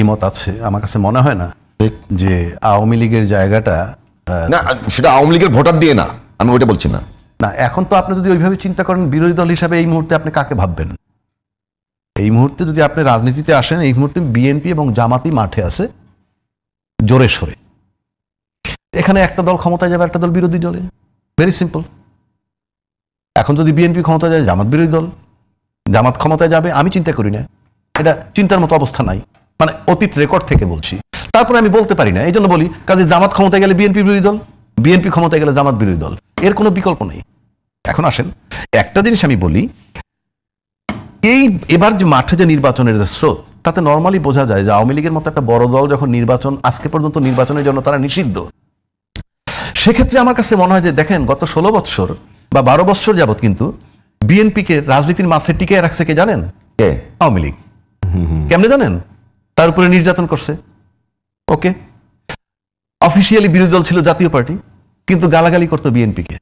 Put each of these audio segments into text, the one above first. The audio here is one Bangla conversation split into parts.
দ্বিমত আছে। আমার কাছে মনে হয় না যে আওয়ামী লীগের জায়গাটা, না সেটা আওয়ামী লীগের ভোটার দিয়ে না, আমি ওইটা বলছি না। না, এখন তো আপনি যদি ওইভাবে চিন্তা করেন বিরোধী দল হিসাবে এই মুহূর্তে আপনি কাকে ভাববেন? এই মুহূর্তে যদি আপনি রাজনীতিতে আসেন, এই মুহূর্তে বিএনপি এবং জামাতই মাঠে আছে জোরে সোরে। এখানে একটা দল ক্ষমতায় যাবে, একটা দল বিরোধী দলে, ভেরি সিম্পল। এখন যদি বিএনপি ক্ষমতায় যায়, জামাত বিরোধী দল, জামাত ক্ষমতায় যাবে, আমি চিন্তা করি না, এটা চিন্তার মতো অবস্থা নাই, মানে অতীত রেকর্ড থেকে বলছি। তারপরে আমি বলতে পারি না, এই জন্য বলি কাজে জামাত ক্ষমতায় গেলে বিএনপি বিরোধী দল, বিএনপি ক্ষমতায় গেলে জামাত বিরোধী দল, এর কোনো বিকল্প নেই। এখন আসেন একটা জিনিস আমি বলি, এবার যে মাঠে যে নির্বাচনের যে স্রোত, তাতে নর্মালি বোঝা যায় যে আওয়ামী লীগের মতো একটা বড় দল যখন নির্বাচন, আজকে পর্যন্ত নির্বাচনের জন্য তারা নিষিদ্ধ, সেক্ষেত্রে আমার কাছে মনে হয় যে দেখেন গত 16 বৎসর বা 12 বৎসর যাবৎ কিন্তু বিএনপিকে রাজনীতির মাঠে টিকে রাখছে কে জানেন? আওয়ামী লীগ। কেমনে জানেন? তার উপরে নির্যাতন করছে। ওকে, অফিসিয়ালি বিরোধী দল ছিল জাতীয় পার্টি, কিন্তু গালাগালি করতো বিএনপিকে।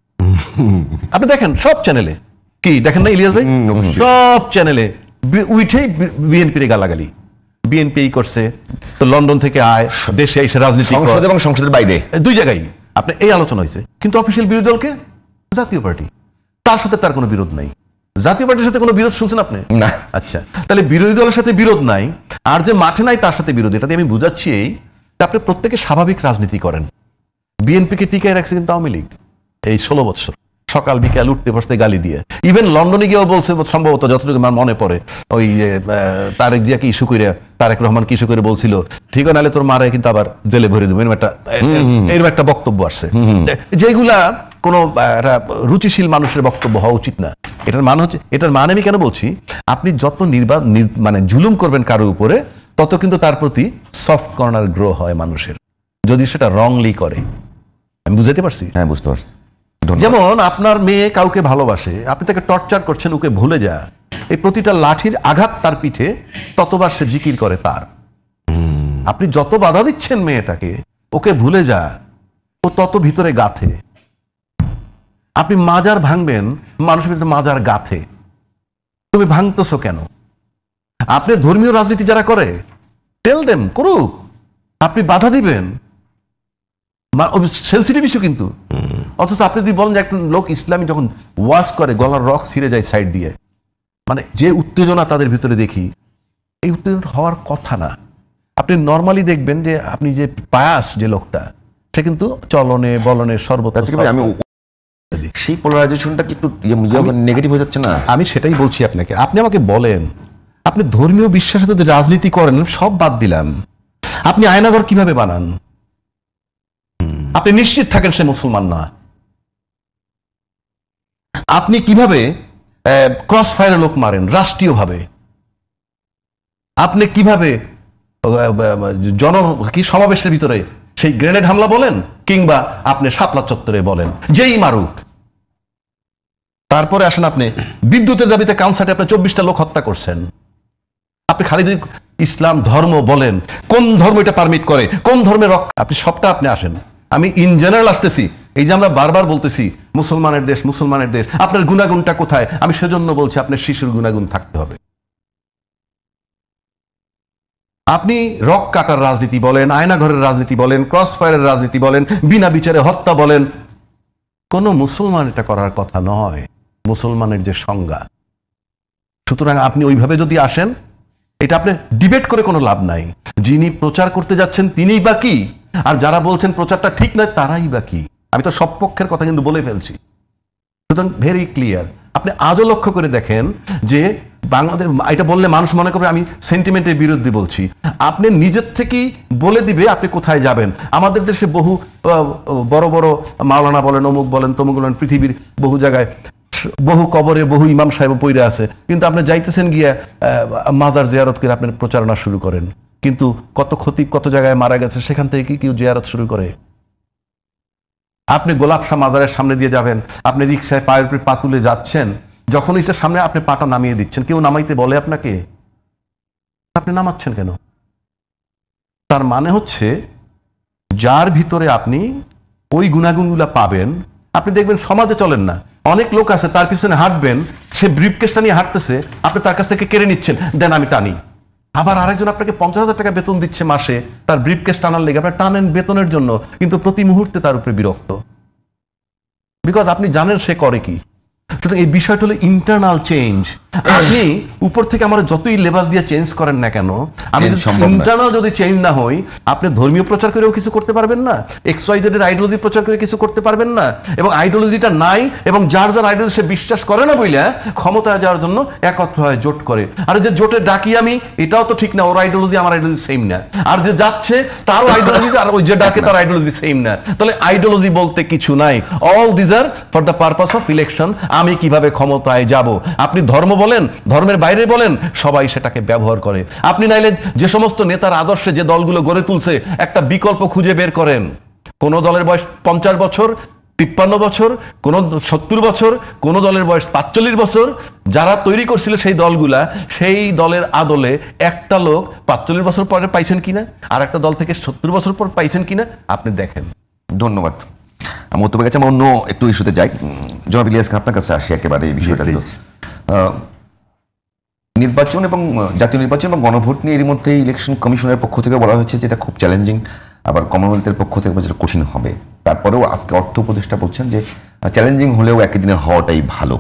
আপনি দেখেন সব চ্যানেলে, কি দেখেন না ইলিয়াস ভাই? সব চ্যানেলে উঠেই বিএনপির গালাগালি, বিএনপি এই করছে, তো লন্ডন থেকে আয়, দেশে এসে রাজনীতি সংসদ এবং সংসদের বাইরে দুই জায়গায় আপনি এই আলোচনা হয়েছে। কিন্তু অফিসিয়াল বিরোধী দলকে জাতীয় পার্টি, তার সাথে তার কোনো বিরোধ নাই। জাতীয় পার্টির সাথে কোনো বিরোধ শুনছেন আপনি? না। আচ্ছা, তাহলে বিরোধী দলের সাথে বিরোধ নাই, আর যে মাঠে নাই তার সাথে বিরোধ। এটাতে আমি বুঝাচ্ছি এই আপনি প্রত্যেকে স্বাভাবিক রাজনীতি করেন। বিএনপিকে টিকায় রাখছে কিন্তু আওয়ামী লীগ এই 16 বছর, সকাল বিকাল উঠতে বসতে গালি দিয়ে। ইভেন লন্ডনে গিয়েও বলছে সম্ভবত, যতটুকু আমার মনে পড়ে, ওই তারেক জিয়াকে ইস্যু করে, তারেক রহমানকে ইস্যু করে বলছিল ঠিক নালে তোর মারে কিন্তু আবার জেলে ভরে দেবো, এরকম একটা বক্তব্য আসছে, যেগুলা কোনো রুচিশীল মানুষের বক্তব্য হওয়া উচিত না। এটার মানে হচ্ছে, এটার মানে আমি কেন বলছি, আপনি যত মানে জুলুম করবেন কারো উপরে, তত কিন্তু তার প্রতি সফট কর্নার গ্রো হয় মানুষের, যদি সেটা রংলি করে। আমি বুঝাতে পারছি? হ্যাঁ, বুঝতে পারছি। যেমন আপনার মেয়ে কাউকে ভালোবাসে, আপনি তাকে টর্চার করছেন, ওকে ভুলে যা, এই প্রতিটা লাঠির আঘাত তার পিঠে ততবার সে জিকির করে তার। আপনি যত বাধা দিচ্ছেন মেয়েটাকে, ওকে ভুলে যা, ও তত ভিতরে গাথে। আপনি মাজার ভাঙবেন, মানুষের ভিতরে মাজার গাথে, তুমি ভাঙতেছো কেন? আপনি ধর্মীয় রাজনীতি যারা করে, টেল দেম করুক, আপনি বাধা দিবেন, সেন্সিটিভ ইস্যু কিন্তু। অথচ আপনি যদি বলেন যে একটা লোক ইসলামী যখন ওয়াজ করে গলার রক ছিঁড়ে যায় সাইড দিয়ে, মানে যে উত্তেজনা তাদের ভিতরে দেখি, এই উত্তেজনা হওয়ার কথা না। আপনি নর্মালি দেখবেন যে আপনি যে পায়াস যে লোকটা, সে কিন্তু চলনে বলনে সর্বত্র। আমি সেই পোলারাইজেশনটা কি একটু নেগেটিভ হয়ে যাচ্ছে না? আমি সেটাই বলছি আপনাকে। আপনি আমাকে বলেন, আপনি ধর্মীয় বিশ্বাসে যদি রাজনীতি করেন, সব বাদ দিলাম, আপনি আয়নাঘর কিভাবে বানান? আপনি নিশ্চিত থাকেন সে মুসলমান না। আপনি কিভাবে ক্রস ফায়ারে লোক মারেন রাষ্ট্রীয়ভাবে? আপনি কিভাবে কি সমাবেশের ভিতরে সেই গ্রেনেড হামলা বলেন, কিংবা আপনি শাপলা চত্বরে বলেন, যেই মারুক। তারপরে আসেন আপনি বিদ্যুতের দাবিতে কনসার্টে আপনি 24টা লোক হত্যা করছেন। আপনি খালি যদি ইসলাম ধর্ম বলেন, কোন ধর্ম এটা পারমিট করে, কোন ধর্মের রক্ষা, আপনি সবটা আপনি আসেন। আমি ইন জেনারেল আসতেছি, এই যে আমরা বারবার বলতেছি মুসলমানের দেশ, মুসলমানের দেশ, আপনার গুণাগুণটা কোথায়? আমি সেজন্য বলছি আপনার শিশুর গুণাগুণ থাকতে হবে। আপনি রক কাটার রাজনীতি বলেন, আয়নাঘরের রাজনীতি বলেন, ক্রস ফায়ারের রাজনীতি বলেন, বিনা বিচারে হত্যা বলেন, কোন মুসলমান এটা করার কথা নয়, মুসলমানের যে সংজ্ঞা। সুতরাং আপনি ওইভাবে যদি আসেন, এটা আপনি ডিবেট করে কোনো লাভ নাই। যিনি প্রচার করতে যাচ্ছেন তিনিই বা কি, আর যারা বলছেন প্রচারটা ঠিক নয় তারাই বা কি। আমি তো সব পক্ষের কথা কিন্তু বলে ফেলছি। সুতরাং ভেরি ক্লিয়ার। আপনি আজও লক্ষ্য করে দেখেন যে বাংলাদেশ, এটা বললে মানুষ মনে করবে আমি সেন্টিমেন্টের বিরুদ্ধে বলছি। আপনি নিজের থেকেই বলে দিবে আপনি কোথায় যাবেন। আমাদের দেশে বহু বড় বড় মাওলানা বলেন, অমুক বলেন, তমুক বলেন, পৃথিবীর বহু জায়গায় বহু কবরে বহু ইমাম সাহেব পইরা আছে, কিন্তু আপনি যাইতেছেন গিয়া মাজার জিয়ারত করে আপনি প্রচারণা শুরু করেন। কিন্তু কত খতিব কত জায়গায় মারা গেছে, সেখান থেকে কি কেউ জিয়ারত শুরু করে? আপনি গোলাপ শাহ মাজারের সামনে দিয়ে যাবেন, আপনি রিক্সায় পায়ের উপরে পা তুলে যাচ্ছেন, যখন এটার সামনে আপনি পাটা নামিয়ে দিচ্ছেন, কেউ নামাইতে বলে আপনাকে? আপনি নামাচ্ছেন কেন? তার মানে হচ্ছে যার ভিতরে আপনি ওই গুণাগুণগুলা পাবেন, আপনি দেখবেন সমাজে চলেন না। অনেক লোক আছে তার পিছনে হাঁটবেন, সে ব্রিফকেসটা নিয়ে হাঁটতেছে, আপনি তার কাছ থেকে কেড়ে নিচ্ছেন, দেন আমি টানি। আবার আরেকজন আপনাকে 50,000 টাকা বেতন দিচ্ছে মাসে, তার ব্রিফকেস টানার লেগে আপনার টানেন বেতনের জন্য, কিন্তু প্রতি মুহূর্তে তার উপরে বিরক্ত, বিকজ আপনি জানেন সে করে কি। সুতরাং এই বিষয়টা হলো ইন্টারনাল চেঞ্জ। আপনি উপর থেকে আমার যতই লেবাস দিয়ে চেঞ্জ করেন না কেন, আমি ইন্টারনাল যদি চেঞ্জ না হই, আপনি ধর্মীয় প্রচার করেও কিছু করতে পারবেন না, XYZ এর আইডিওলজি প্রচার করে কিছু করতে পারবেন না, এবং আইডিওলজিটা নাই এবং যার যার আইডিওলজি সে বিশ্বাস করে না বইলে ক্ষমতায় যাওয়ার জন্য একত্র হয়, জোট করে। আর যে জোটে ডাকি আমি, এটাও তো ঠিক না, ওর আইডিওলজি আমার আইডিওলজি সেম না, আর যে যাচ্ছে তারও আইডিওলজি, আর ওই যে ডাকে তার আইডিওলজি সেম না। তাহলে আইডিওলজি বলতে কিছু নাই। All these are for the purpose of election. আমি কিভাবে ক্ষমতায় যাব, আপনি ধর্ম বলেন, ধর্মের বাইরে বলেন, সবাই সেটাকে ব্যবহার করে। আপনি নাইলে যে সমস্ত নেতার আদর্শে যে দলগুলো গড়ে তুলছে, একটা বিকল্প খুঁজে বের করেন। কোন দলের বয়স 50 বছর, 53 বছর, কোন 70 বছর, কোন দলের বয়স 45 বছর। যারা তৈরি করছিল সেই দলগুলা, সেই দলের আদলে একটা লোক 45 বছর পরে পাইছেন কিনা, আর একটা দল থেকে 70 বছর পর পাইছেন কিনা, আপনি দেখেন। ধন্যবাদ। আমি অত্যন্ত গেছে, আমরা অন্য একটু ইস্যুতে যাই। জনাব ইলিয়াস খান, আপনার কাছে আসি একেবারে এই বিষয়টা। নির্বাচন এবং জাতীয় নির্বাচন এবং গণভোট নিয়ে এর মধ্যে ইলেকশন কমিশনের পক্ষ থেকে বলা হয়েছে যেটা খুব চ্যালেঞ্জিং, আবার কমনওয়েলথের পক্ষ থেকে যেটা কঠিন হবে। তারপরেও আজকে অর্থ উপদেষ্টা বলছেন যে চ্যালেঞ্জিং হলেও একই দিনে হওয়াটাই ভালো।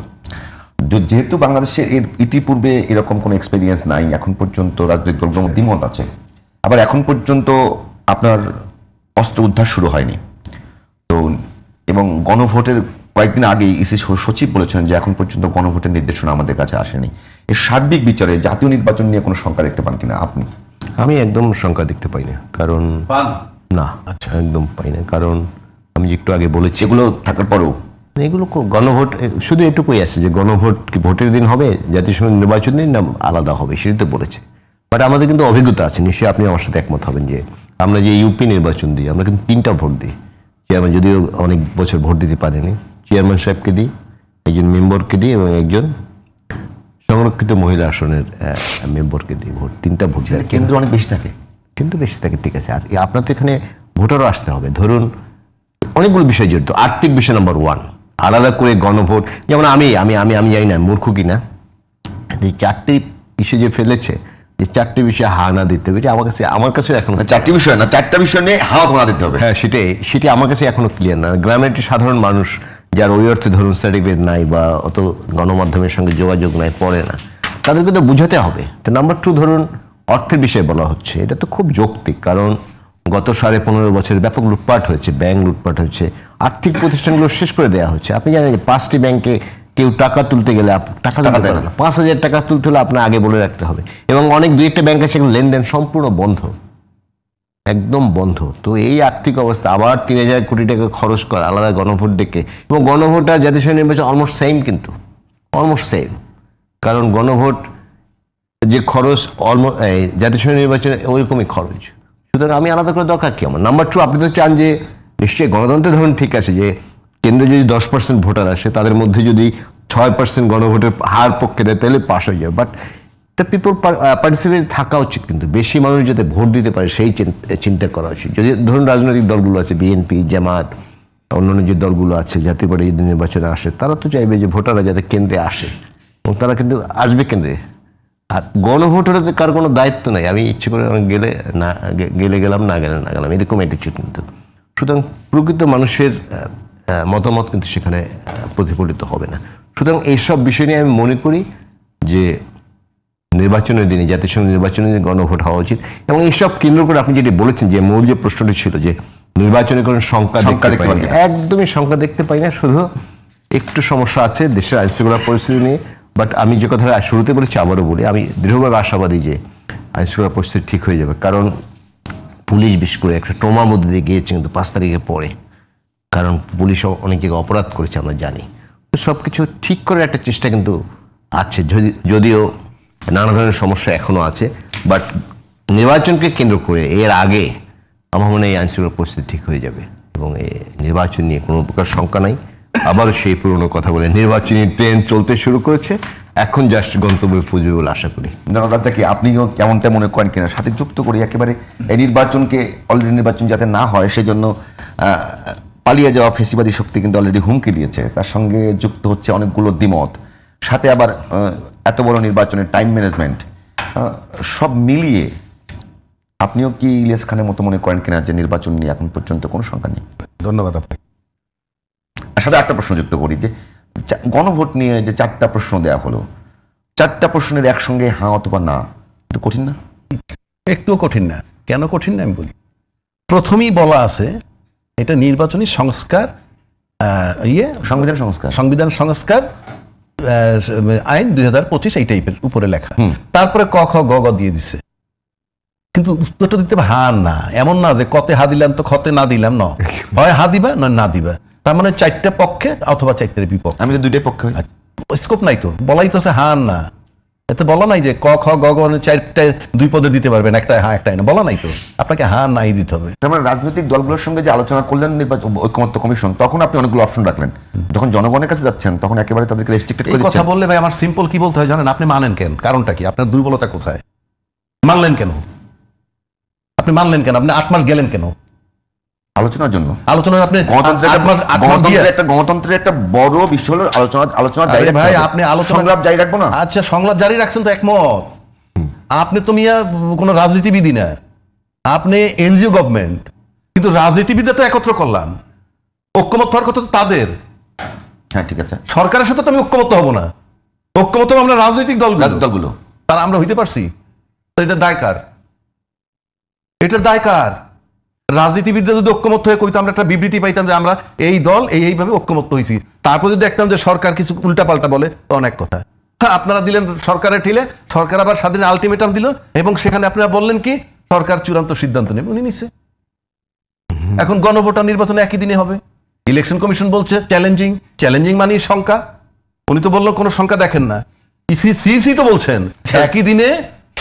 যেহেতু বাংলাদেশে এর ইতিপূর্বে এরকম কোনো এক্সপেরিয়েন্স নাই, এখন পর্যন্ত রাজনৈতিক দলগুলোর মধ্যে দ্বিমত আছে, আবার এখন পর্যন্ত আপনার অস্ত্র উদ্ধার শুরু হয়নি। তো এবং গণভোটের কয়েকদিন আগে ইসি সচিব বলেছেন যে এখন পর্যন্ত গণভোটের নির্দেশনা আমাদের কাছে আসেনি। এর সার্বিক বিচারে জাতীয় নির্বাচন নিয়ে কোনো শঙ্কা দেখতে পান কিনা আপনি? আমি একদম শঙ্কা দেখতে পাই না, কারণ না, একদম পাই না, কারণ আমি একটু আগে বলেছি এগুলো থাকার পরেও এগুলো গণভোট শুধু এটুকুই আছে যে গণভোট কি ভোটের দিন হবে, জাতীয় সংসদ নির্বাচন দিন না আলাদা হবে, সেটা তো বলেছে। বাট আমাদের কিন্তু অভিজ্ঞতা আছে, নিশ্চয়ই আপনি আমার সাথে একমত হবেন, যে আমরা যে ইউপি নির্বাচন দিই, আমরা কিন্তু 3টা ভোট দিই। চেয়ারম্যান যদিও অনেক বছর ভোট দিতে পারেনি, চেয়ারম্যান সাহেবকে দিই, একজন মেম্বারকে দিই এবং একজন সংরক্ষিত মহিলা আসনের মেম্বারকে দিই ভোট। 3টা ভোট দেয়। কেন্দ্র অনেক বেশি থাকে, কিন্তু বেশি থাকে, ঠিক আছে। আর আপনার তো এখানে ভোটারও আসতে হবে, ধরুন অনেকগুলো বিষয় জড়িত। আর্থিক বিষয় নাম্বার 1, আলাদা করে গণভোট। যেমন আমি আমি আমি আমি জানি না মূর্খ কিনা, এই 4টি ইস্যু যে ফেলেছে, যে 4টি বিষয়ে হা না দিতে হবে, আমার কাছে এখন 4টি বিষয় না, 4টা বিষয় নিয়ে হা না দিতে হবে। হ্যাঁ, সেটি আমার কাছে এখনো ক্লিয়ার না। গ্রামের একটি সাধারণ মানুষ যার ওই অর্থে ধরুন সার্টিফিকেট নাই বা অত গণমাধ্যমের সঙ্গে যোগাযোগ নাই, পড়ে না, তাদেরকে তো বুঝাতে হবে। তো নাম্বার 2, ধরুন অর্থের বিষয়ে বলা হচ্ছে, এটা তো খুব যৌক্তিক, কারণ গত 15.5 বছর ব্যাপক লুটপাট হয়েছে, ব্যাংক লুটপাট হয়েছে, আর্থিক প্রতিষ্ঠানগুলো শেষ করে দেওয়া হচ্ছে। আপনি জানেন যে 5টি ব্যাংকে কেউ টাকা তুলতে গেলে টাকা দিতে পারে না, 5,000 টাকা তুলতে হলে আপনার আগে বলে রাখতে হবে। এবং অনেক 2-1টা ব্যাংক আছে লেনদেন সম্পূর্ণ বন্ধ, একদম বন্ধ। তো এই আর্থিক অবস্থা, আবার 3,000 কোটি টাকা খরচ করা আলাদা গণভোট ডেকে, এবং গণভোট আর জাতীয় সংসদ নির্বাচন অলমোস্ট সেম, কিন্তু অলমোস্ট সেম, কারণ গণভোট যে খরচ জাতীয় সংসদ নির্বাচনে ওইরকমই খরচ। সুতরাং আমি আলাদা করে দরকার কি আমার? নাম্বার 2, আপনি তো চান যে নিশ্চয়ই গণতন্ত্রে ধরুন ঠিক আছে যে কেন্দ্রে যদি 10% ভোটার আসে, তাদের মধ্যে যদি 6% গণভোটের হার পক্ষে দেয়, তাহলে পাস হয়ে যাবে। বাট দ্য পিপল পার্টিসিপেট থাকা উচিত, কিন্তু বেশি মানুষ যাতে ভোট দিতে পারে সেই চিন্তা করা উচিত। যদি ধরুন রাজনৈতিক দলগুলো আছে, বিএনপি, জামাত, অন্যান্য যে দলগুলো আছে, জাতীয় পার্টি যদি নির্বাচনে আসে, তারা তো চাইবে যে ভোটাররা যাতে কেন্দ্রে আসে, এবং তারা কিন্তু আসবে কেন্দ্রে। আর গণভোটের কার কোনো দায়িত্ব নাই, আমি ইচ্ছে করে গেলে গেলাম, না গেলে না গেলাম, এরকম অ্যাটিচিউড। কিন্তু সুতরাং প্রকৃত মানুষের মতামত কিন্তু সেখানে প্রতিফলিত হবে না। সুতরাং এইসব বিষয় নিয়ে আমি মনে করি যে নির্বাচনের দিনে, জাতীয় সংসদ নির্বাচনের দিনে গণভোট হওয়া উচিত। এবং এইসব কেন্দ্র করে আপনি যেটি বলেছেন, যে মূল যে প্রশ্নটি ছিল যে নির্বাচনে কোনো সংখ্যা দেখতে পাই না, একদমই সংখ্যা দেখতে পাই না। শুধু একটু সমস্যা আছে দেশের আইনশৃঙ্খলা পরিস্থিতি নিয়ে। বাট আমি যে কথাটা শুরুতে বলেছি, আবারও বলি, আমি দৃঢ়ভাবে আশাবাদী যে আইনশৃঙ্খলা পরিস্থিতি ঠিক হয়ে যাবে। কারণ পুলিশ বিশেষ করে একটা ট্রমার মধ্যে দিয়ে গিয়েছে কিন্তু 5 তারিখের পরে, কারণ পুলিশ অনেক জায়গায় অপরাধ করেছে আমরা জানি। তো সব কিছু ঠিক করার একটা চেষ্টা কিন্তু আছে, যদিও নানা ধরনের সমস্যা এখনও আছে। বাট নির্বাচনকে কেন্দ্র করে এর আগে আমার মনে হয় আইনশৃঙ্খলা পরিস্থিতি ঠিক হয়ে যাবে, এবং এই নির্বাচন নিয়ে কোনো প্রকার শঙ্কা নাই। আবারও সেই পুরনো কথা বলে, নির্বাচনী ট্রেন চলতে শুরু করেছে, এখন জাস্ট গন্তব্যে পুজো বলে আশা করি। কি আপনিও কেমনটা মনে করেন কিনা? সাথে যুক্ত করি একেবারে এই নির্বাচনকে, অলরেডি নির্বাচন যাতে না হয় সেজন্য পালিয়ে যাওয়া ফেসিবাদী শক্তি কিন্তু অলরেডি হুমকি দিয়েছে, তার সঙ্গে যুক্ত হচ্ছে অনেকগুলো দ্বিমত, সাথে আবার এত বড় নির্বাচনের টাইম ম্যানেজমেন্ট, সব মিলিয়ে আপনিও কি ইলিয়াস খানের মতো মনে করেন কিনা যে নির্বাচন নিয়ে এখন পর্যন্ত কোনো সংখ্যা নেই? ধন্যবাদ আপনাকে। সাথে একটা প্রশ্ন যুক্ত করি যে গণভোট নিয়ে যে 4টা প্রশ্ন দেওয়া হলো, 4টা প্রশ্নের একসঙ্গে হ্যাঁ অথবা না, এটা কঠিন না? একটুও কঠিন না। কেন কঠিন না আমি বলি। প্রথমেই বলা আছে এটা নির্বাচনী সংস্কার, সংবিধান সংস্কার আইন 2025 এই টাইপের উপরে লেখা। তারপরে ক খ গ গ দিয়ে দিছে, কিন্তু উত্তরটা দিতে হবে হা না। এমন না যে কতে হা দিলাম তো খতে না দিলাম, ন হয় হা দিবা নয় না দিবা। তার মানে 4টা পক্ষে অথবা 4টার বিপক্ষে। আমি তো 2টাই পক্ষে। স্কোপ নাই তো, বলাই তো আছে হা না। এতে বলা নাই যে ক খ গ গ 4টায় 2 পদে দিতে পারবেন, একটা হ্যাঁ একটা না, বলা নাই তো। আপনাকে হ্যাঁ নাই দিতে হবে। তার মানে রাজনৈতিক দলগুলোর সঙ্গে যে আলোচনা করলেন নির্বাচন ঐকমত্য কমিশন, তখন আপনি অনেকগুলো অপশন রাখলেন। যখন জনগণের কাছে যাচ্ছেন তখন একেবারে তাদেরকে রেস্ট্রিক্টেড করে দিচ্ছেন। কথা বললে ভাই আমার সিম্পল কি বলতে হয় জানেন? আপনি মানেন কেন? কারণটা কি? আপনার দুর্বলতা কোথায়? মানলেন কেন? আপনি মানলেন কেন? আপনি 8 মাস গেলেন কেন আলোচনার জন্য? আলোচনার আপনি গণতন্ত্রের একটা বড় বিষয় হলো আলোচনা জারি রাখতে ভাই। হবে। আপনি আলোচনা সংলাপ জারি রাখবো না? আচ্ছা, সংলাপ জারি রাখছেন তো একমত। আপনি তো মিয়া কোনো রাজনীতিবিদই না, আপনি এনজিও গভর্নমেন্ট, কিন্তু রাজনীতিবিদরা তো একত্র করলাম। ঐক্যমত হওয়ার কথা তো তাদের। হ্যাঁ ঠিক আছে, সরকারের সাথে তো আমি ঐক্যমত হব না। ঐক্যমত হবো আমরা রাজনৈতিক দলগুলো। তারা আমরা হইতে পারছি? এটা দায় কার? এটার দায় কার? রাজনীতিবিদরা যদি ঐক্যমত হয়ে কইতো, আমরা একটা বিবৃতি পাইতাম যে আমরা এই দল এইভাবে ঐক্যমত হয়েছি। তারপর যদি দেখতাম যে সরকার কিছু উল্টাপাল্টা বলে, তো অনেক কথা। হ্যাঁ, আপনারা দিলেন সরকারের ঠিলে, সরকার আবার স্বাধীন আলটিমেটাম দিল, এবং সেখানে আপনারা বললেন কি সরকার চূড়ান্ত সিদ্ধান্ত নেবে। উনি নিছে। এখন গণভোট আর নির্বাচন একই দিনে হবে। ইলেকশন কমিশন বলছে চ্যালেঞ্জিং মানে সংখ্যা। উনি তো বললো কোনো সংখ্যা দেখেন না। সিইসি তো বলছেন একই দিনে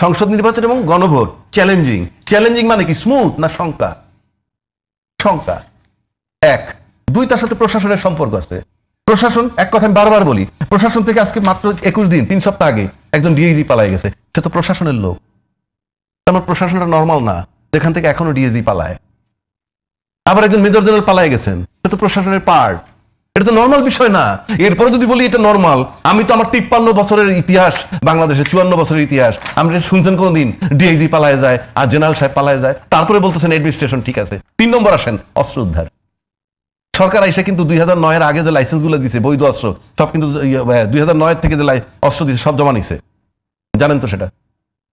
সংসদ নির্বাচন এবং গণভোট। চ্যালেঞ্জিং মানে কি? স্মুথ না সংখ্যা? সংখ্যা 1 2। তার সাথে প্রশাসনের সম্পর্ক আছে। প্রশাসন, এক কথা আমি বারবার বলি, প্রশাসন থেকে আজকে মাত্র 21 দিন 3 সপ্তাহ আগে একজন ডিআইজি পালাই গেছে। সে তো প্রশাসনের লোক। আমার প্রশাসনটা নর্মাল না, যেখান থেকে এখনো ডিআইজি পালায়। আবার একজন মেজর জেনারেল পালাই গেছেন, সে তো প্রশাসনের পার্ট। এটা তো নর্মাল বিষয় না। এরপরে যদি বলি এটা নর্মাল, আমি তো আমার 53 বছরের ইতিহাস, বাংলাদেশের 54 বছরের ইতিহাস, আপনি শুনছেন কোনদিন ডিআইজি পালায় যায় আর জেনারেল সাহেব পালায় যায়? তারপরে বলতেছেন অ্যাডমিনিস্ট্রেশন ঠিক আছে। 3 নম্বর আসেন অস্ত্র উদ্ধার। সরকার এসে কিন্তু 2009-এর আগে যে লাইসেন্স গুলো দিছে বৈধ অস্ত্র, সব কিন্তু 2009 থেকে যে অস্ত্র দিছে সব জমা নিছে। জানেন তো সেটা?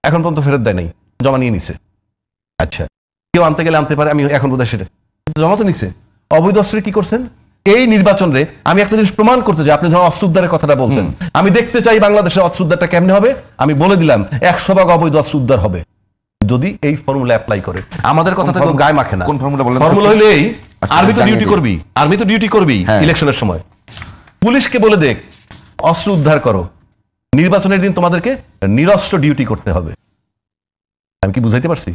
এখন পর্যন্ত ফেরত দেয় নাই, জমা নিয়ে নিছে। আচ্ছা, কেউ আনতে গেলে আনতে পারে, আমি এখন বোধহয় সেটা জমা তো নিছে। অবৈধ অস্ত্রে কি করছেন? এই নির্বাচন রে আমি একটা জিনিস প্রমাণ করতে যে আপনি যখন অস্ত্র উদ্ধারের কথাটা বলছেন, আমি দেখতে চাই বাংলাদেশের অস্ত্র উদ্ধারটা কেমনে হবে। আমি বলে দিলাম 100% অবৈধ অস্ত্র উদ্ধার হবে যদি এই ফর্মুলা অ্যাপ্লাই করে। আমাদের কথাটা কেউ গায়ে মাখে না। কোন ফর্মুলা বলেন? ফর্মুলা হইলে এই, আর্মি তো ডিউটি করবি ইলেকশনের সময়। পুলিশকে বলে দেখ অস্ত্র উদ্ধার করো, নির্বাচনের দিন তোমাদেরকে নিরস্ত্র ডিউটি করতে হবে। আমি কি বুঝাইতে পারছি?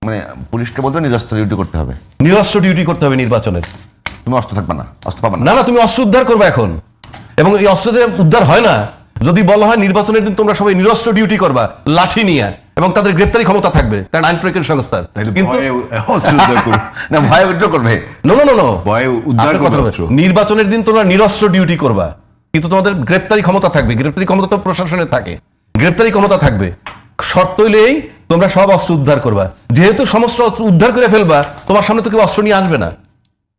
মানে পুলিশকে বলতে নিরস্ত্র ডিউটি করতে হবে, নিরস্ত্র ডিউটি করতে হবে নির্বাচনের। তুমি অস্ত্র থাকবে না, অস্ত্র পাবে না, তুমি অস্ত্র উদ্ধার করবে এখন। এবং এই অস্ত্র যে উদ্ধার হয় না, যদি বলা হয় নির্বাচনের দিন তোমরা সবাই নিরস্ত্র ডিউটি করবা লাঠি নিয়ে, এবং তাদের গ্রেফতারি ক্ষমতা থাকবে, কারণ আইন প্রয়োগের সংস্থার। কিন্তু না, ভয় উদ্ধার করবে। নির্বাচনের দিন তোমরা নিরস্ত্র ডিউটি করবা, কিন্তু তোমাদের গ্রেফতারি ক্ষমতা থাকবে। গ্রেফতারি ক্ষমতা তো প্রশাসনের থাকে, গ্রেফতারি ক্ষমতা থাকবে। শর্ত হইলেই তোমরা সব অস্ত্র উদ্ধার করবা। যেহেতু সমস্ত অস্ত্র উদ্ধার করে ফেলবা, তোমার সামনে তো কেউ অস্ত্র নিয়ে আসবে না।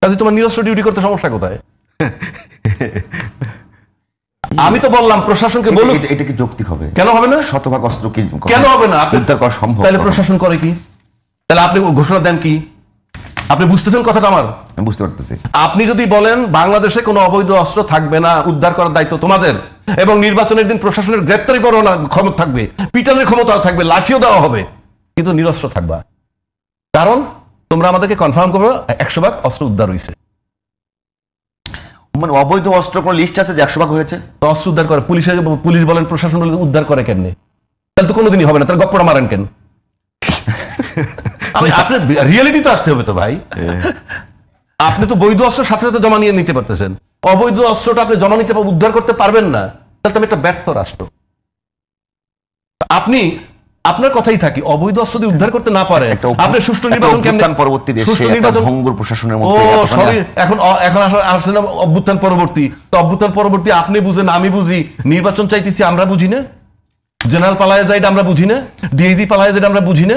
কাজে তোমার নিরস্ত্র ডিউটি করতে সমস্যা কোথায়? আমি তো বললাম প্রশাসনকে বলুন। এটা কি যৌক্তিক হবে? কেন হবে না? শতভাগ অস্ত্র কি কেন হবে না? উদ্ধার করা সম্ভব? তাহলে প্রশাসন করে কি? তাহলে আপনি ঘোষণা দেন কি? আপনি বুঝতেছেন কথাটা আমার? আমি বুঝতে পারতেছি। আপনি যদি বলেন বাংলাদেশে কোনো অবৈধ অস্ত্র থাকবে না, উদ্ধার করার দায়িত্ব তোমাদের, এবং নির্বাচনের দিন প্রশাসনের গ্রেপ্তারি করার ক্ষমতা থাকবে, পিটানের ক্ষমতাও থাকবে, লাঠিও দেওয়া হবে, কিন্তু নিরস্ত্র থাকবা। কারণ তোমরা আমাদেরকে কনফার্ম করো 100% অস্ত্র উদ্ধার হয়েছে। মানে অবৈধ অস্ত্র কোন লিস্ট আছে যে 100% হয়েছে? অস্ত্র উদ্ধার করে পুলিশ বলেন, প্রশাসন বলেন, উদ্ধার করে কেমনে? তাহলে তো কোনোদিনই হবে না। তাহলে গপ্পটা মারেন কেন? আপনার রিয়েলিটি তো আসতে হবে তো ভাই। আপনি তো বৈধ অস্ত্র সাথে সাথে জমা নিয়ে নিতে পারতেছেন, অবৈধ অস্ত্রটা আপনি জমা নিতে উদ্ধার করতে পারবেন না। তাহলে তো আমি একটা ব্যর্থ রাষ্ট্র। আপনি আপনার কথাই থাকি, অবৈধ অস্ত্র যদি উদ্ধার করতে না পারে, আপনি সুষ্ঠু নির্বাচন কেমনে? পরবর্তী দেশে একটা ভঙ্গুর প্রশাসনের মধ্যে এখন আসলে অভ্যুত্থান পরবর্তী, তো অভ্যুত্থান পরবর্তী আপনি বুঝেন, আমি বুঝি, নির্বাচন চাইতেছি আমরা বুঝি না। জেনারেল পালায় যায় এটা আমরা বুঝি না, ডিআইজি পালায় যায় এটা আমরা বুঝি না,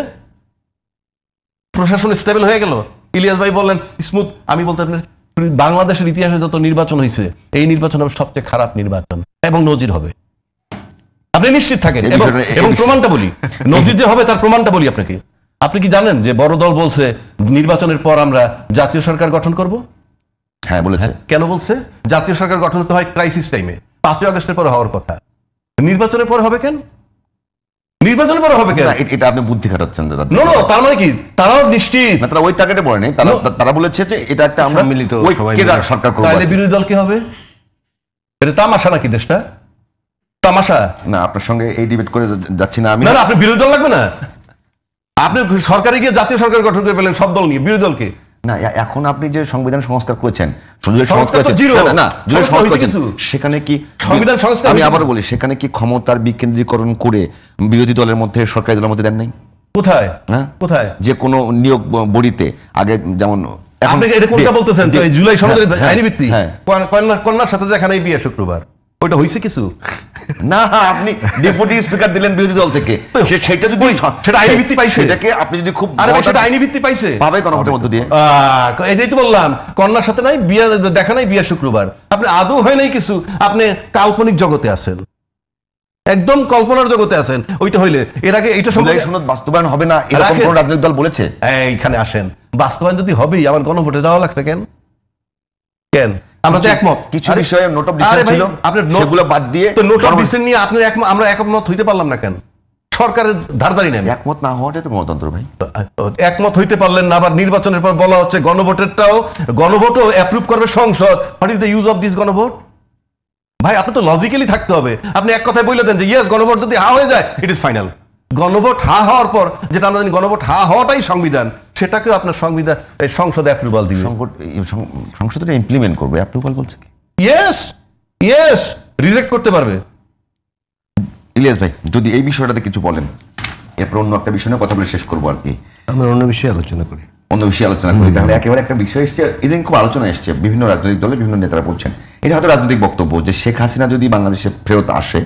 প্রশাসন স্টেবল হয়ে গেল। ইলিয়াস ভাই বললেন স্মুথ, আমি বলতে বাংলাদেশের ইতিহাসে যত নির্বাচন হয়েছে এই নির্বাচন হবে সবচেয়ে খারাপ নির্বাচন এবং নজির হবে, আপনি নিশ্চিত থাকেন। এবং প্রমাণটা বলি, নজির যে হবে তার প্রমাণটা বলি আপনাকে। আপনি কি জানেন যে বড় দল বলছে নির্বাচনের পর আমরা জাতীয় সরকার গঠন করব? হ্যাঁ বলেছে। কেন বলছে? জাতীয় সরকার গঠন তো হয় ক্রাইসিস টাইমে, 5ই আগস্টের পরে হওয়ার কথা, নির্বাচনের পরে হবে কেন? নির্বাচনের পরে হবে কেন? এটা আপনি বুদ্ধি খাটাচ্ছেন। তার মানে কি তারাও নিশ্চিত না, তারা ওই টার্গেটে পড়ে নেই, তারা বলেছে যে এটা একটা আমরা সম্মিলিত সরকার করব। তাহলে বিরোধী দল কি হবে? এটা তামাশা নাকি দেশটা? তামাশা না, আপনার সঙ্গে এই ডিবেট করে যাচ্ছি না আমি। না, আপনি বিরোধী দল লাগবে না, আপনি সরকারে গিয়ে জাতীয় সরকার গঠন করে ফেলেন সব দল নিয়ে, বিরোধী দলকে না। এখন আপনি যে সংবিধান সংস্কার করেছেন, সেখানে কি সংবিধান সংস্কার? আমি আবার বলি, সেখানে কি ক্ষমতার বিকেন্দ্রীকরণ করে বিরোধী দলের মধ্যে সরকারি দলের মধ্যে দেন নাই? কোথায়? কোথায়? যে কোনো নিয়োগ বডিতে আগে যেমন আপনি এটা কোনটা বলতেছেন? তো এই জুলাই সনদের আইনি ভিত্তি কন্যার সাথে দেখা নাই বিয়ে শুক্রবার, ওইটা হয়েছে কিছু না? আপনি ডেপুটি স্পিকার দিলেন বিরোধী দল থেকে, সেটা যদি সেটা আইনি ভিত্তি পাইছে, সেটাকে আপনি যদি খুব সেটা আইনি ভিত্তি পাইছে পাবে গণভোটের মধ্য দিয়ে। এটাই তো বললাম, কন্যার সাথে নাই বিয়ে দেখা নাই বিয়ে শুক্রবার, আপনি আদৌ হয় নাই কিছু, আপনি কাল্পনিক জগতে আছেন, একদম কল্পনার জগতে আছেন। ওইটা হইলে এর আগে এইটা বাস্তবায়ন হবে না এরকম কোন রাজনৈতিক দল বলেছে? এইখানে আসেন, বাস্তবায়ন যদি হবেই আমার গণভোটে যাওয়া লাগছে কেন? কেন? আমরা তো একমত কিছু বিষয়ে নোট অফ ডিসেন্ট ছিল, সেগুলো বাদ দিয়ে তো নোট অফ ডিসেন্ট নিয়ে আপনি আমরা একমত হইতে পারলাম না কেন? সরকারের ধারধারি নেই, একমত না হওয়াটাই তো গণতন্ত্র ভাই। একমত হইতে পারলেন না, আবার নির্বাচনের পর বলা হচ্ছে গণভোটও অ্যাপ্রুভ করবে সংসদ। What is the use of this গণভোট? ভাই আপনি তো লজিক্যালি থাকতে হবে। আপনি এক কথায় বলে দেন যে ইয়েস গণভোট যদি হা হয়ে যায় ইট ইজ ফাইনাল। গণভোট হা হওয়ার পর যেটা আমরা জানি গণভোট হা হওয়াটাই সংবিধান, সেটাকেও আপনার সংবিধান সংসদে অ্যাপ্রুভাল দিবে, সংসদে ইমপ্লিমেন্ট করবে। অ্যাপ্রুভাল বলছে কি? ইয়েস রিজেক্ট করতে পারবে। ইলিয়াস ভাই যদি এই বিষয়টাতে কিছু বলেন, এরপর অন্য একটা বিষয় নিয়ে কথা বলে শেষ করবো আর কি। আমরা অন্য বিষয়ে আলোচনা করি, তাহলে একেবারে একটা বিষয় এসছে, এদিন খুব আলোচনা এসছে, বিভিন্ন রাজনৈতিক দলের বিভিন্ন নেতারা বলছেন, এটা হয়তো রাজনৈতিক বক্তব্য, যে শেখ হাসিনা যদি বাংলাদেশে ফেরত আসে,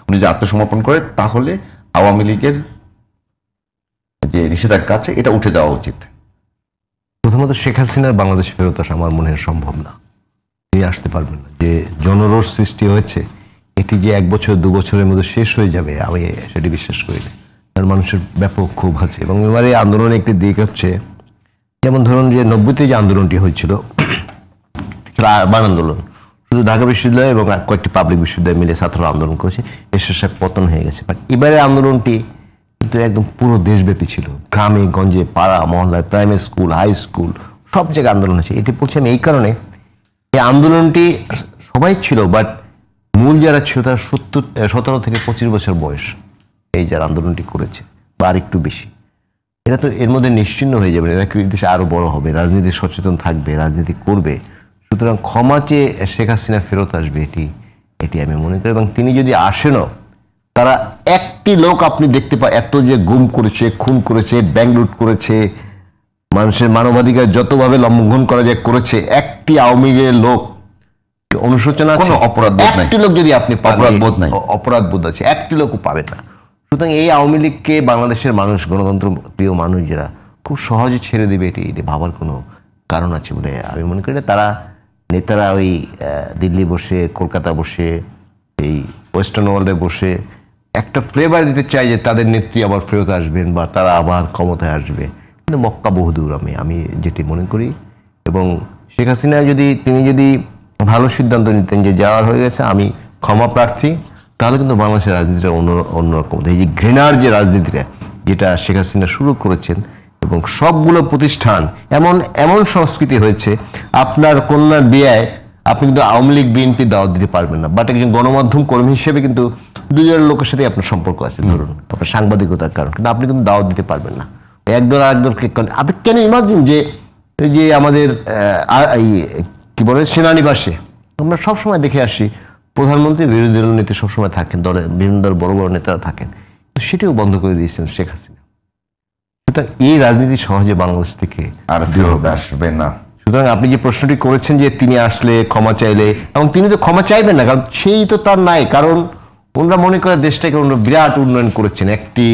উনি যে আত্মসমর্পণ করে, তাহলে আওয়ামী লীগের যে নিষেধাজ্ঞা আছে এটা উঠে যাওয়া উচিত। প্রথমত শেখ হাসিনার বাংলাদেশে ফেরত আসা আমার মনে হয় সম্ভব না, তিনি আসতে পারবেন না। যে জনরোষ সৃষ্টি হয়েছে এটি যে 1 বছর 2 বছরের মধ্যে শেষ হয়ে যাবে আমি সেটি বিশ্বাস করি না। কারণ মানুষের ব্যাপক ক্ষোভ আছে, এবং এবারে আন্দোলনে একটি দিক হচ্ছে, যেমন ধরুন যে 90-তে যে আন্দোলনটি হয়েছিল বান আন্দোলন, শুধু ঢাকা বিশ্ববিদ্যালয় এবং কয়েকটি পাবলিক বিশ্ববিদ্যালয় মিলে ছাত্ররা আন্দোলন করেছে, এরশাদ পতন হয়ে গেছে। এবারে আন্দোলনটি কিন্তু একদম পুরো দেশব্যাপী ছিল, গ্রামে গঞ্জে পাড়া মহল্লায় প্রাইমারি স্কুল হাই স্কুল সব জায়গায় আন্দোলন হয়েছে। এটি বলছি আমি এই কারণে, এই আন্দোলনটি সবাই ছিল, বাট মূল যারা ছিল তারা 17 থেকে 25 বছর বয়স, এই যারা আন্দোলনটি করেছে বা আর একটু বেশি, এরা তো এর মধ্যে নিশ্চিন্ন হয়ে যাবে, এরা কি দেশে আরো বড় হবে, রাজনীতি সচেতন থাকবে, রাজনীতি করবে। সুতরাং ক্ষমা চেয়ে শেখ হাসিনা ফেরত আসবে, এটি আমি মনে করি। এবং তিনি যদি আসেনও, তারা একটি লোক আপনি দেখতে পান এত যে গুম করেছে, খুন করেছে, ব্যাংক লুট করেছে, মানুষের মানবাধিকার যতভাবে লঙ্ঘন করা যায় করেছে, একটি আওয়ামী লীগের লোক অনুশোচনা কোনো অপরাধ বোধ নাই, একটি লোক যদি আপনি অপরাধ বোধ আছে, একটি লোকও পাবেন না। সুতরাং এই আওয়ামী লীগকে বাংলাদেশের মানুষ, গণতন্ত্র প্রিয় মানুষ যারা, খুব সহজে ছেড়ে দেবে এটি ভাবার কোনো কারণ আছে বলে আমি মনে করি না। তারা নেতারা ওই দিল্লি বসে, কলকাতা বসে, এই ওয়েস্টার্ন ওয়ার্ল্ডে বসে একটা ফ্লেভার দিতে চায় যে তাদের নেত্রী আবার ফেরত আসবেন বা তারা আবার ক্ষমতায় আসবে, কিন্তু মক্কা বহুদূর আমি যেটি মনে করি। এবং শেখ হাসিনা তিনি যদি ভালো সিদ্ধান্ত নিতেন যে যাওয়ার হয়ে গেছে, আমি ক্ষমা প্রার্থী, তাহলে কিন্তু বাংলাদেশের রাজনীতিটা অন্যরকম। এই যে ঘৃণার যে রাজনীতিটা যেটা শেখ হাসিনা শুরু করেছেন, এবং সবগুলো প্রতিষ্ঠান এমন সংস্কৃতি হয়েছে, আপনার কন্যার বিয়ে আপনি কিন্তু আওয়ামী লীগ বিএনপি দাওয়াত দিতে পারবেন না, বাট একজন গণমাধ্যম কর্মী হিসেবে কিন্তু 2 লোকের সাথে আপনার সম্পর্ক আছে, ধরুন আপনার সাংবাদিকতার কারণ, কিন্তু আপনি কিন্তু দাওয়াত দিতে পারবেন না একদল আরেকদলকে। আপনি কেন ইমাজিন যে আমাদের কি বলে সেনানিবাসে আমরা সবসময় দেখে আসি প্রধানমন্ত্রী বিরোধী দল নেতা সবসময় থাকেন, দলের বিভিন্ন দল বড় বড় নেতারা থাকেন, সেটিও বন্ধ করে দিয়েছেন শেখ হাসিনা। সুতরাং এই রাজনীতি সহজে বাংলাদেশ থেকে আর আসবে না। সুতরাং আপনি যে প্রশ্নটি করেছেন যে তিনি আসলে ক্ষমা চাইলে, এবং তিনি তো ক্ষমা চাইবেন না, কারণ সেই তো তার নাই, কারণ ওনারা মনে করে দেশটাকে ওনারা বিরাট উন্নয়ন করেছেন, একটি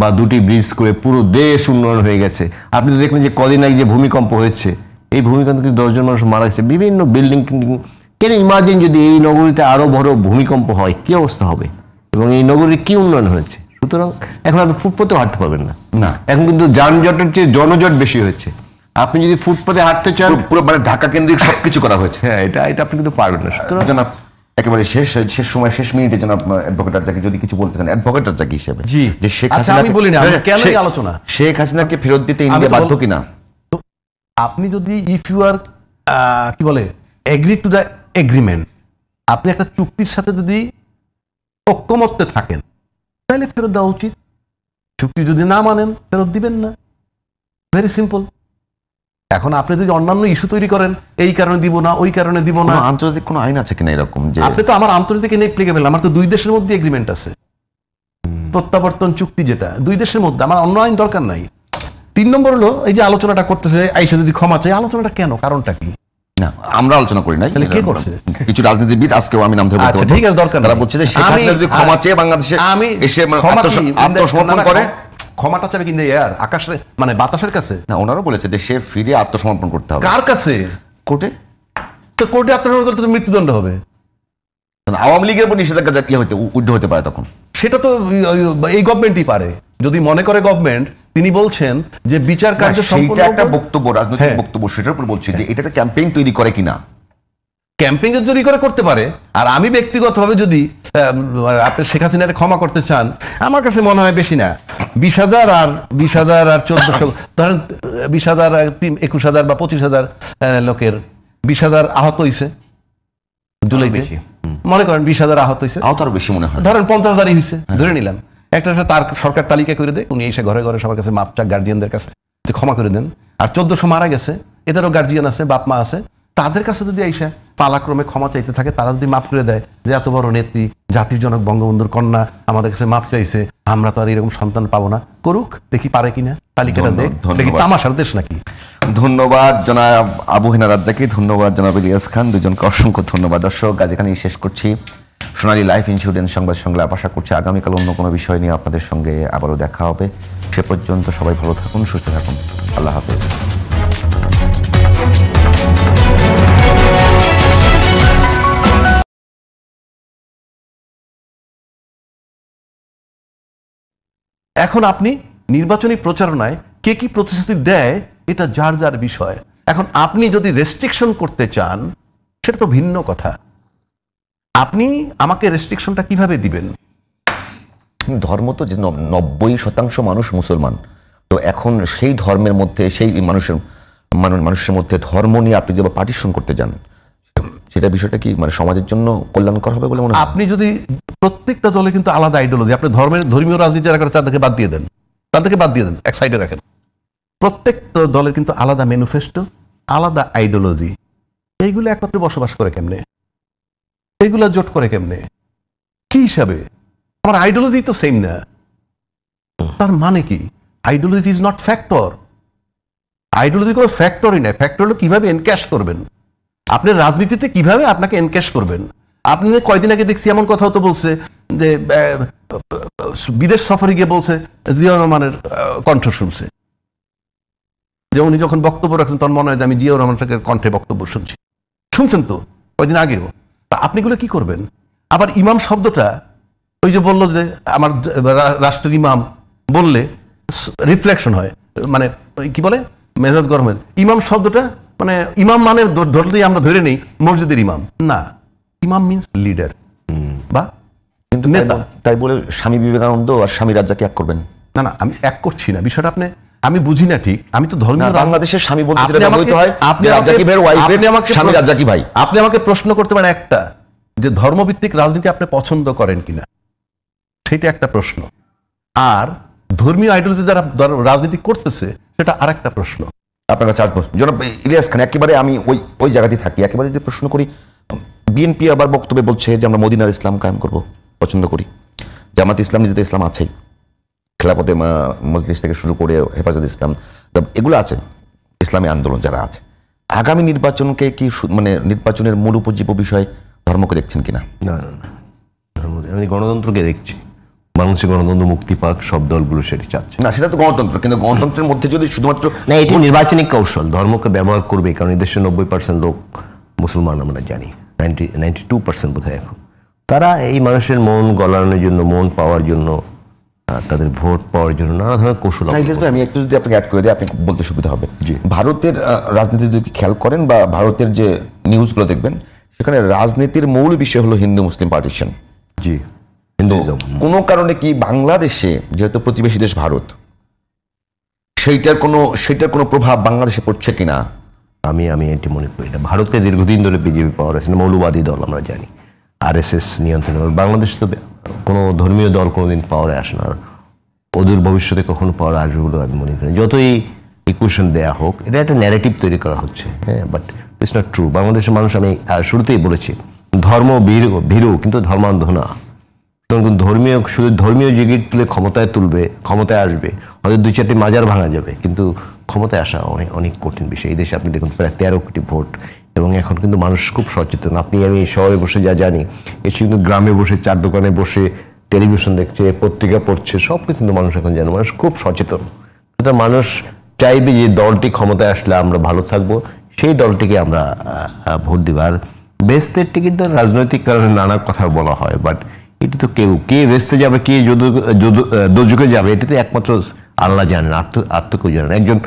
বা দুটি ব্রিজ করে পুরো দেশ উন্নয়ন হয়ে গেছে। আপনি তো দেখলেন যে কদিন আগে যে ভূমিকম্প হয়েছে, এই ভূমিকম্পে কিন্তু 10 জন মানুষ মারা গেছে, বিভিন্ন বিল্ডিং। কেন ইমাজিন যদি এই নগরীতে আরো বড় ভূমিকম্প হয়, কি অবস্থা হবে, এবং এই নগরীর কি উন্নয়ন হয়েছে। সুতরাং এখন আপনি ফুটপাতেও হাঁটতে পারবেন না। না, এখন কিন্তু যানজটের চেয়ে জনজট বেশি হয়েছে। আপনি যদি ফুটপাতে হাঁটতে চান, পুরো মানে ঢাকা কেন্দ্রিক সবকিছু করা হয়েছে। হ্যাঁ, এটা আপনি কিন্তু পারবেন না। সুতরাং জনাব একেবারে শেষ মিনিটে জনাব অ্যাডভোকেট রাজ্জাকি যদি কিছু বলতে চান, অ্যাডভোকেট রাজ্জাকি হিসেবে, জি। যে শেখ আচ্ছা, হাসিনা আমি বলি না, আমি কেন এই আলোচনা? শেখ হাসিনাকে ফেরত দিতে ইন্ডিয়া বাধ্য কিনা? আপনি যদি ইফ ইউ আর কি বলে এগ্রি টু দ্য এগ্রিমেন্ট, আপনি একটা চুক্তির সাথে যদি ঐক্যমত্যে থাকেন তাহলে ফেরত দেওয়া উচিত। চুক্তি যদি না মানেন ফেরত দিবেন না, ভেরি সিম্পল। এখন আপনি যদি অন্যান্য ইস্যু তৈরি করেন, এই কারণে দিব না, ওই কারণে দিব না, আন্তর্জাতিক কোনো আইন আছে কিনা এরকম যে? আপনি তো আমার আন্তর্জাতিক ইনঅ্যাপ্লিকেবল, আমার তো 2 দেশের মধ্যে এগ্রিমেন্ট আছে, প্রত্যাবর্তন চুক্তি, যেটা 2 দেশের মধ্যে, আমার অন্য আইন দরকার নাই। 3 নম্বর হলো এই যে আলোচনাটা করতেছে আইসা যদি ক্ষমা চাই, আলোচনাটা কেন, কারণটা কি? না, আমরা আলোচনা করি নাই। তাহলে কে করছে? কিছু রাজনীতিবিদ, আজকেও আমি নাম ধরে বলতে আচ্ছা, পারবো, ঠিক আছে, দরকার তারা নেই। বলছে যে শেখ হাসিনা যদি ক্ষমা চেয়ে বাংলাদেশে এসে আত্মসমর্পণ করে, ক্ষমাটা চাবে কিন্তু এয়ার আকাশে, মানে বাতাসের কাছে না, ওনারও বলেছে দেশে ফিরে আত্মসমর্পণ করতে হবে। কার কাছে? কোর্টে। তো কোর্টে আত্মসমর্পণ করতে তো মৃত্যুদণ্ড হবে। আওয়ামী লীগের উপর নিষেধাজ্ঞা কি হতে উদ্ধ হতে পারে তখন? সেটা তো এই গভর্নমেন্টই পারে, যদি মনে করে গভর্নমেন্ট, তিনি বলছেন যে বিচার কার্য সেইটা একটা বক্তব্য, রাজনৈতিক বক্তব্য, সেটার উপর বলছি যে এটা একটা ক্যাম্পেইন তৈরি করে কিনা। ক্যাম্পেইন যদি করে করতে পারে। আর আমি ব্যক্তিগতভাবে যদি আপনি শেখ হাসিনাকে ক্ষমা করতে চান, আমার কাছে মনে হয় বেশি না, 20,000 আর 1400, ধরেন 20,000, 21,000 বা 25,000 লোকের 20,000 আহত হয়েছে জুলাইতে, মনে করেন 20,000 আহত হয়েছে, আহত আরো বেশি মনে হয়, ধরেন 50,000 হয়েছে, ধরে নিলাম। একটা তার সরকার তালিকা করে দেয়, উনি এসে ঘরে ঘরে সবার কাছে মাপ চাক, গার্জিয়ানদের কাছে যে ক্ষমা করে দেন। আর 1400 মারা গেছে, এদেরও গার্জিয়ান আছে, বাপ মা আছে, তাদের কাছে যদি এসে পালাক্রমে ক্ষমা চাইতে থাকে, তারা যদি মাফ করে দেয় যে এত বড় নেত্রী, জাতির জনক বঙ্গবন্ধুর কন্যা আমাদের কাছে মাফ চাইছে, আমরা তো আর এরকম সন্তান পাবো না, করুক, দেখি পারে কিনা, তালিকাটা দেখ, দেখি তামাশার দেশ নাকি। ধন্যবাদ জনাব আবু হেনা রাজ্জাকি, ধন্যবাদ জনাব ইলিয়াস খান, দুজনকে অসংখ্য ধন্যবাদ। দর্শক, আজ এখানেই শেষ করছি সোনালী লাইফ ইন্স্যুরেন্স সংবাদ সংলাপ। আশা করছি আগামীকাল অন্য কোনো বিষয় নিয়ে আপনাদের সঙ্গে আবারও দেখা হবে। সে পর্যন্ত সবাই ভালো থাকুন, সুস্থ থাকুন, আল্লাহ হাফেজ। এখন আপনি নির্বাচনী প্রচারণায় কে কি প্রতিশ্রুতি দেয়, এটা যার যার বিষয়। এখন আপনি যদি রেস্ট্রিকশন করতে চান, সেটা তো ভিন্ন কথা। আপনি আমাকে রেস্ট্রিকশনটা কিভাবে দিবেন? ধর্ম তো যে 90% মানুষ মুসলমান, তো এখন সেই ধর্মের মধ্যে সেই মানুষের মধ্যে ধর্ম নিয়ে আপনি যে পার্টিশন করতে যান, সেটা বিষয়টা কি মানে সমাজের জন্য কল্যাণকর হবে বলে মনে হয়? আপনি যদি প্রত্যেকটা দলে কিন্তু আলাদা আইডিওলজি, আপনি ধর্মীয় রাজনীতি যারা করে তাদেরকে বাদ দিয়ে দেন, এক সাইডে রাখেন। প্রত্যেকটা দলের কিন্তু আলাদা ম্যানিফেস্টো, আলাদা আইডিওলজি, এইগুলো একত্রে বসবাস করে কেমনে, এইগুলা জোট করে কেমনে, কি হিসাবে? আমার আইডিওলজি তো সেম না, তার মানে কি? Ideology is not factor. Ideology কোনো ফ্যাক্টরই না। ফ্যাক্টর হলো কিভাবে এনক্যাশ করবেন, আপনি রাজনীতিতে কিভাবে আপনাকে এনক্যাশ করবেন। আপনি কয়দিন আগে দেখছি এমন কথাও তো বলছে যে বিদেশ সফরে গিয়ে বলছে জিয়াউর রহমানের কণ্ঠ শুনছে, যে উনি যখন বক্তব্য রাখছেন তখন মনে হয় যে আমি জিয়াউর রহমানের কণ্ঠে বক্তব্য শুনছেন তো কয়দিন আগেও। তা আপনি গুলো কি করবেন? আবার ইমাম শব্দটা ওই যে বললো যে আমার রাষ্ট্রের ইমাম বললে রিফ্লেকশন হয়, মানে কি বলে মেজাজ গরম হয়। ইমাম শব্দটা মানে ইমাম মানে ধরলেই আমরা ধরে নেই মসজিদের ইমাম না, ইমাম মিন্স লিডার বা কিন্তু নেতা। তাই বলে স্বামী বিবেকানন্দ আর স্বামী রাজ্জাকি এক করবেন না না, আমি এক করছি না বিষয়টা। আমি বুঝি না ঠিক। আমি তো ধর্মীয় বাংলাদেশের স্বামী বলতে যেটা ব্যবহৃত হয়, রাজ্জাকি ভাইয়ের ওয়াইফের স্বামী রাজ্জাকি ভাই। আপনি আমাকে প্রশ্ন করতে পারেন একটা, যে ধর্মভিত্তিক রাজনীতি আপনি পছন্দ করেন কিনা, সেটা একটা প্রশ্ন। আর ধর্মীয় আইডিওলজি যারা রাজনীতি করতেছে সেটা আরেকটা প্রশ্ন। আপনার চার প্রশ্ন জনাব ইলিয়াস খান, একেবারে আমি ওই জায়গাতেই থাকি। একেবারে যদি প্রশ্ন করি, বিএনপি আবার বক্তব্যে বলছে যে আমরা মদিনার ইসলাম কায়েম করব, পছন্দ করি। জামাত ইসলাম, নিজেদের ইসলাম আছেই, খেলাফতে মজলিস থেকে শুরু করে হেফাজত ইসলাম, এগুলো আছে, ইসলামী আন্দোলন যারা আছে। আগামী নির্বাচনকে কি মানে নির্বাচনের মূল উপজীব্য বিষয় ধর্মকে দেখছেন কিনা? না না না, ধর্ম আমি গণতন্ত্রকে দেখছি, বাংলাদেশের গণতন্ত্র মুক্তি পাক, সব দলগুলো সেটি চাচ্ছে। না, সেটা তো গণতন্ত্র, কিন্তু গণতন্ত্রের মধ্যে যদি শুধুমাত্র না, এটি নির্বাচনিক কৌশল, ধর্মকে ব্যবহার করবে, কারণ এই দেশের 90% লোক মুসলমান, আমরা জানি 92% বোধ হয় এখন। তারা এই মানুষের মন গলানোর জন্য, মন পাওয়ার জন্য, তাদের ভোট পাওয়ার জন্য নানা ধরনের কৌশল না, ইলিয়াস ভাই, আমি একটু যদি আপনাকে অ্যাড করে দিই, আপনি বলতে সুবিধা হবে। জি। ভারতের রাজনীতি যদি খেয়াল করেন বা ভারতের যে নিউজগুলো দেখবেন, সেখানে রাজনীতির মূল বিষয় হলো হিন্দু মুসলিম পার্টিশন। জি, হিন্দুইজম। কোনো কারণে কি বাংলাদেশে, যেহেতু প্রতিবেশী দেশ ভারত, সেইটার কোনো প্রভাব বাংলাদেশে পড়ছে কিনা? আমি এটি মনে করি না। ভারতকে দীর্ঘদিন ধরে বিজেপি পাওয়ার আছে, মৌলবাদী দল আমরা জানি, RSS নিয়ন্ত্রণ। বাংলাদেশ তো কোনো ধর্মীয় দল কোনোদিন পাওয়ারে আসে না, আর ওদের ভবিষ্যতে কখনো পাওয়ার আসবে বলে আমি মনে করি না। যতই ইকুয়েশন দেয়া হোক, এটা একটা ন্যারেটিভ তৈরি করা হচ্ছে, হ্যাঁ, বাট ইটস নট ট্রু। বাংলাদেশের মানুষ, আমি শুরুতেই বলেছি, ধর্ম ভীরু কিন্তু ধর্মান্ধ না। শুধু ধর্মীয় জিগির তুলে ক্ষমতায় আসবে, হয়তো 2-4টি মাজার ভাঙা যাবে, কিন্তু ক্ষমতায় আসা অনেক কঠিন বিষয়। এই দেশে আপনি দেখুন প্রায় 13 কোটি ভোট, এবং এখন কিন্তু মানুষ খুব সচেতন। আমি শহরে বসে যা জানি, এসে কিন্তু গ্রামে বসে, চার দোকানে বসে টেলিভিশন দেখছে, পত্রিকা পড়ছে, সব কিন্তু মানুষ এখন জানে। মানুষ খুব সচেতন। সুতরাং মানুষ চাইবে যে দলটি ক্ষমতায় আসলে আমরা ভালো থাকবো, সেই দলটিকে আমরা ভোট দিব। আর বেহেশতের টিকিট তো রাজনৈতিক কারণে নানা কথা বলা হয়, বাট এটি তো কে বেহেশতে যাবে, কে দোজখে যাবে, এটি তো একমাত্র আল্লাহ জানেন, আর তো কেউ জানেন। একজন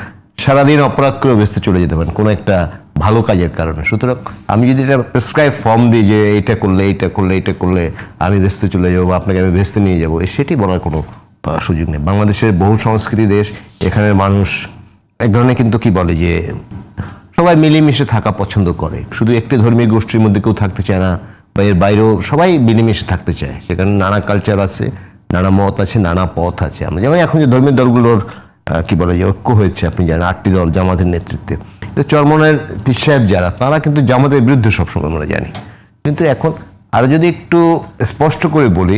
সারাদিন অপরাধ করে বেহেশতে চলে যেতে পারেন কোনো একটা ভালো কাজের কারণে। সুতরাং আমি যদি এটা প্রেসক্রাইব ফর্ম দিই যে এটা করলে আমি বেহেশতে চলে যাবো, আপনাকে আমি বেহেশতে নিয়ে যাবো, সেটি বলার কোনো সুযোগ নেই। বাংলাদেশের বহু সংস্কৃতি দেশ, এখানের মানুষ এক ধরনের কিন্তু কি বলে যে সবাই মিলেমিশে থাকা পছন্দ করে। শুধু একটি ধর্মীয় গোষ্ঠীর মধ্যে কেউ থাকতে চায় না, বা এর বাইরেও সবাই মিলেমিশে থাকতে চায়। সেখানে নানা কালচার আছে, নানা মত আছে, নানা পথ আছে। আমরা যেমন এখন যে ধর্মীয় দলগুলোর কি বলে যে ঐক্য হয়েছে, আপনি জানেন 8টি দল জামাতের নেতৃত্বে, চরমনের পীর সাহেব যারা, তারা কিন্তু জামাতের বিরুদ্ধে সবসময় আমরা জানি। কিন্তু এখন আরো যদি একটু স্পষ্ট করে বলি,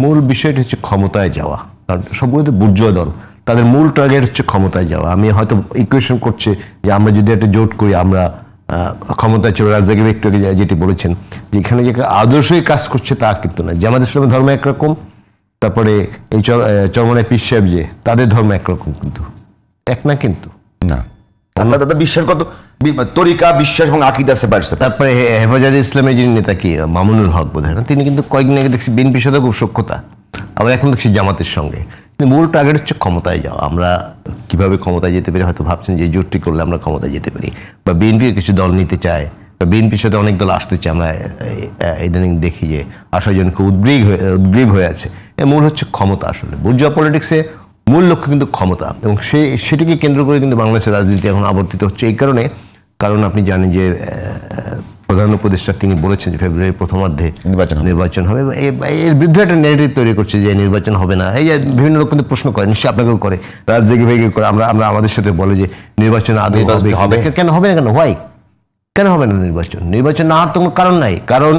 মূল বিষয়টি হচ্ছে ক্ষমতায় যাওয়া। কারণ সবগুলোতে বুর্জোয়া দল, তাদের মূল টার্গেট হচ্ছে ক্ষমতায় যাওয়া। আমি হয়তো ইকুয়েশন করছে যে আমরা যদি একটা জোট করি, আমরা ক্ষমতায় চলে, রাজ্জাকের একটু আগে যেটি বলেছেন, যে এখানে যে আদর্শই কাজ করছে তা কিন্তু না। জামাত ইসলামের ধর্ম একরকম, তারপরে এই চরমনের পীর সাহেব যে, তাদের ধর্ম একরকম, কিন্তু এক না, কিন্তু না, তাদের বিশ্বাসগত তরিকা, বিশ্বাস এবং আকীদা সেপারেট। তারপরে হেফাজতে ইসলামের যিনি নেতা, কি মামুনুল হক বোধ হয় না, তিনি কিন্তু কয়েকদিন আগে দেখছি বিএনপির সাথে খুব সখ্যতা, আবার এখন দেখছি জামাতের সঙ্গে। কিন্তু মূল টার্গেট হচ্ছে ক্ষমতায় যাওয়া। আমরা কিভাবে ক্ষমতায় যেতে পারি, হয়তো ভাবছেন যে জোটটি করলে আমরা ক্ষমতায় যেতে পারি, বা বিএনপি কিছু দল নিতে চায়, বা বিএনপির সাথে অনেক দল আসতে চায়। আমরা ইদানিং দেখি যে আসার জন্য খুব উদ্গ্রীব হয়ে আছে। এর মূল হচ্ছে ক্ষমতা। আসলে বুর্জোয়া পলিটিক্সে মূল লক্ষ্য কিন্তু ক্ষমতা, এবং সেটিকে কেন্দ্র করে কিন্তু বাংলাদেশের রাজনীতি এখন আবর্তিত হচ্ছে। এই কারণ আপনি জানেন যে প্রধান উপদেষ্টা তিনি বলেছেন যে ফেব্রুয়ারির প্রথমার্ধে নির্বাচন হবে। এর বিরুদ্ধে একটা নেগেটিভ তৈরি করছে যে নির্বাচন হবে না। এই যে বিভিন্ন লোক কিন্তু প্রশ্ন করে, নিশ্চয়ই আপনাকেও করে, রাত জেগে ভেগে করে, আমরা আমাদের সাথে বলে যে নির্বাচন আদৌ হবে, কেন হবে না, কেন হয়, কেন হবে না নির্বাচন না হওয়ার তো কোনো কারণ নাই। কারণ